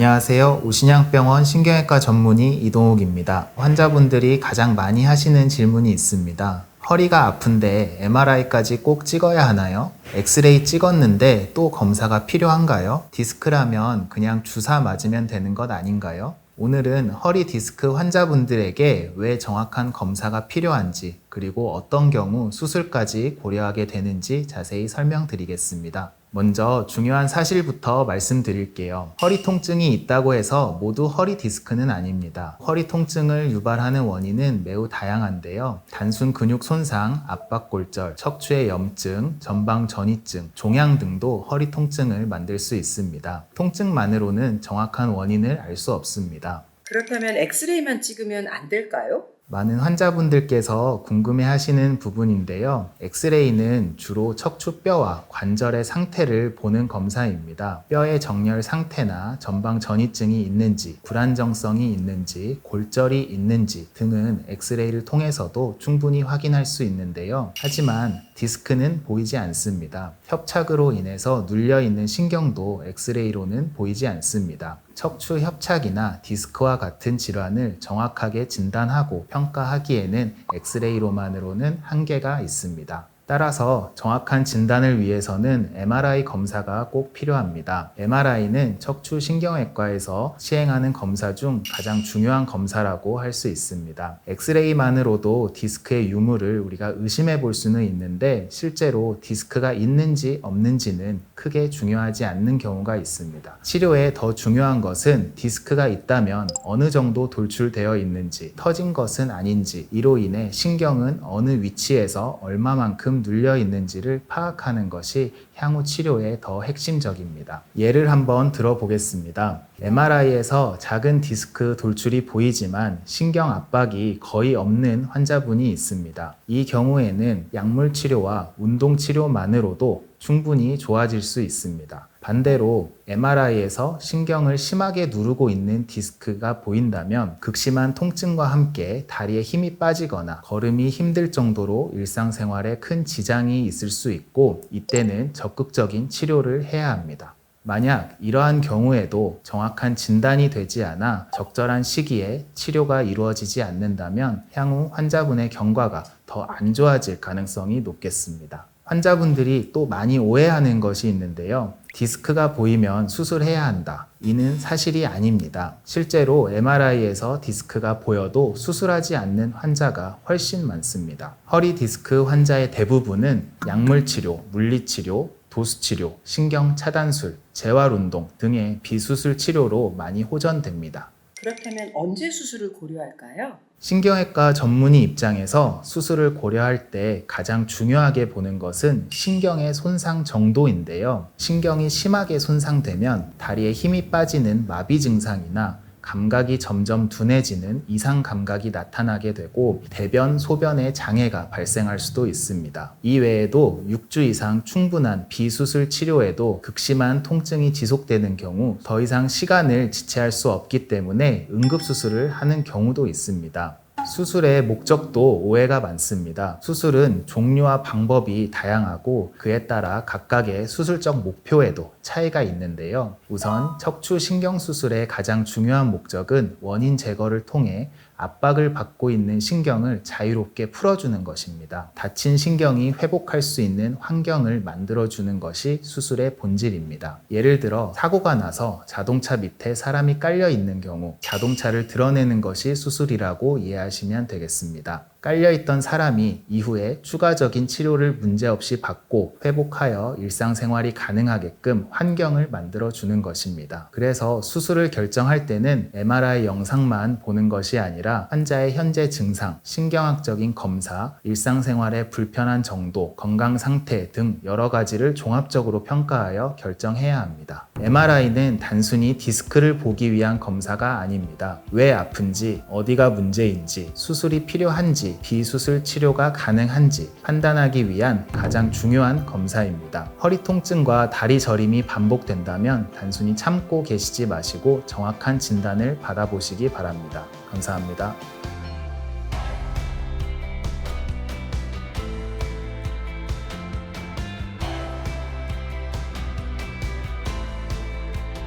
안녕하세요. 우신양병원 신경외과 전문의 이동욱입니다. 환자분들이 가장 많이 하시는 질문이 있습니다. 허리가 아픈데 MRI까지 꼭 찍어야 하나요? 엑스레이 찍었는데 또 검사가 필요한가요? 디스크라면 그냥 주사 맞으면 되는 것 아닌가요? 오늘은 허리 디스크 환자분들에게 왜 정확한 검사가 필요한지, 그리고 어떤 경우 수술까지 고려하게 되는지 자세히 설명드리겠습니다. 먼저 중요한 사실부터 말씀드릴게요. 허리 통증이 있다고 해서 모두 허리 디스크는 아닙니다. 허리 통증을 유발하는 원인은 매우 다양한데요. 단순 근육 손상, 압박골절, 척추의 염증, 전방 전이증, 종양 등도 허리 통증을 만들 수 있습니다. 통증만으로는 정확한 원인을 알 수 없습니다. 그렇다면 엑스레이만 찍으면 안 될까요? 많은 환자분들께서 궁금해 하시는 부분인데요. 엑스레이는 주로 척추뼈와 관절의 상태를 보는 검사입니다. 뼈의 정렬 상태나 전방 전이증이 있는지, 불안정성이 있는지, 골절이 있는지 등은 엑스레이를 통해서도 충분히 확인할 수 있는데요. 하지만 디스크는 보이지 않습니다. 협착으로 인해서 눌려있는 신경도 엑스레이로는 보이지 않습니다. 척추 협착이나 디스크와 같은 질환을 정확하게 진단하고 평가하기에는 엑스레이로만으로는 한계가 있습니다. 따라서 정확한 진단을 위해서는 MRI 검사가 꼭 필요합니다. MRI는 척추신경외과에서 시행하는 검사 중 가장 중요한 검사라고 할 수 있습니다. 엑스레이만으로도 디스크의 유무를 우리가 의심해 볼 수는 있는데 실제로 디스크가 있는지 없는지는 크게 중요하지 않는 경우가 있습니다. 치료에 더 중요한 것은 디스크가 있다면 어느 정도 돌출되어 있는지, 터진 것은 아닌지, 이로 인해 신경은 어느 위치에서 얼마만큼 눌려 있는지를 파악하는 것이 향후 치료에 더 핵심적입니다. 예를 한번 들어보겠습니다. MRI에서 작은 디스크 돌출이 보이지만 신경 압박이 거의 없는 환자분이 있습니다. 이 경우에는 약물 치료와 운동 치료만으로도 충분히 좋아질 수 있습니다. 반대로 MRI에서 신경을 심하게 누르고 있는 디스크가 보인다면 극심한 통증과 함께 다리에 힘이 빠지거나 걸음이 힘들 정도로 일상생활에 큰 지장이 있을 수 있고, 이때는 적극적인 치료를 해야 합니다. 만약 이러한 경우에도 정확한 진단이 되지 않아 적절한 시기에 치료가 이루어지지 않는다면 향후 환자분의 경과가 더 안 좋아질 가능성이 높겠습니다. 환자분들이 또 많이 오해하는 것이 있는데요. 디스크가 보이면 수술해야 한다. 이는 사실이 아닙니다. 실제로 MRI에서 디스크가 보여도 수술하지 않는 환자가 훨씬 많습니다. 허리 디스크 환자의 대부분은 약물치료, 물리치료, 도수치료, 신경차단술, 재활운동 등의 비수술 치료로 많이 호전됩니다. 그렇다면 언제 수술을 고려할까요? 신경외과 전문의 입장에서 수술을 고려할 때 가장 중요하게 보는 것은 신경의 손상 정도인데요. 신경이 심하게 손상되면 다리에 힘이 빠지는 마비 증상이나 감각이 점점 둔해지는 이상 감각이 나타나게 되고 대변, 소변에 장애가 발생할 수도 있습니다. 이 외에도 6주 이상 충분한 비수술 치료에도 극심한 통증이 지속되는 경우 더 이상 시간을 지체할 수 없기 때문에 응급수술을 하는 경우도 있습니다. 수술의 목적도 오해가 많습니다. 수술은 종류와 방법이 다양하고 그에 따라 각각의 수술적 목표에도 차이가 있는데요. 우선 척추신경수술의 가장 중요한 목적은 원인 제거를 통해 압박을 받고 있는 신경을 자유롭게 풀어주는 것입니다. 다친 신경이 회복할 수 있는 환경을 만들어주는 것이 수술의 본질입니다. 예를 들어 사고가 나서 자동차 밑에 사람이 깔려 있는 경우 자동차를 드러내는 것이 수술이라고 이해하시면 되겠습니다. 깔려있던 사람이 이후에 추가적인 치료를 문제없이 받고 회복하여 일상생활이 가능하게끔 환경을 만들어주는 것입니다. 그래서 수술을 결정할 때는 MRI 영상만 보는 것이 아니라 환자의 현재 증상, 신경학적인 검사, 일상생활의 불편한 정도, 건강 상태 등 여러 가지를 종합적으로 평가하여 결정해야 합니다. MRI는 단순히 디스크를 보기 위한 검사가 아닙니다. 왜 아픈지, 어디가 문제인지, 수술이 필요한지, 비수술 치료가 가능한지 판단하기 위한 가장 중요한 검사입니다. 허리 통증과 다리 저림이 반복된다면 단순히 참고 계시지 마시고 정확한 진단을 받아보시기 바랍니다. 감사합니다.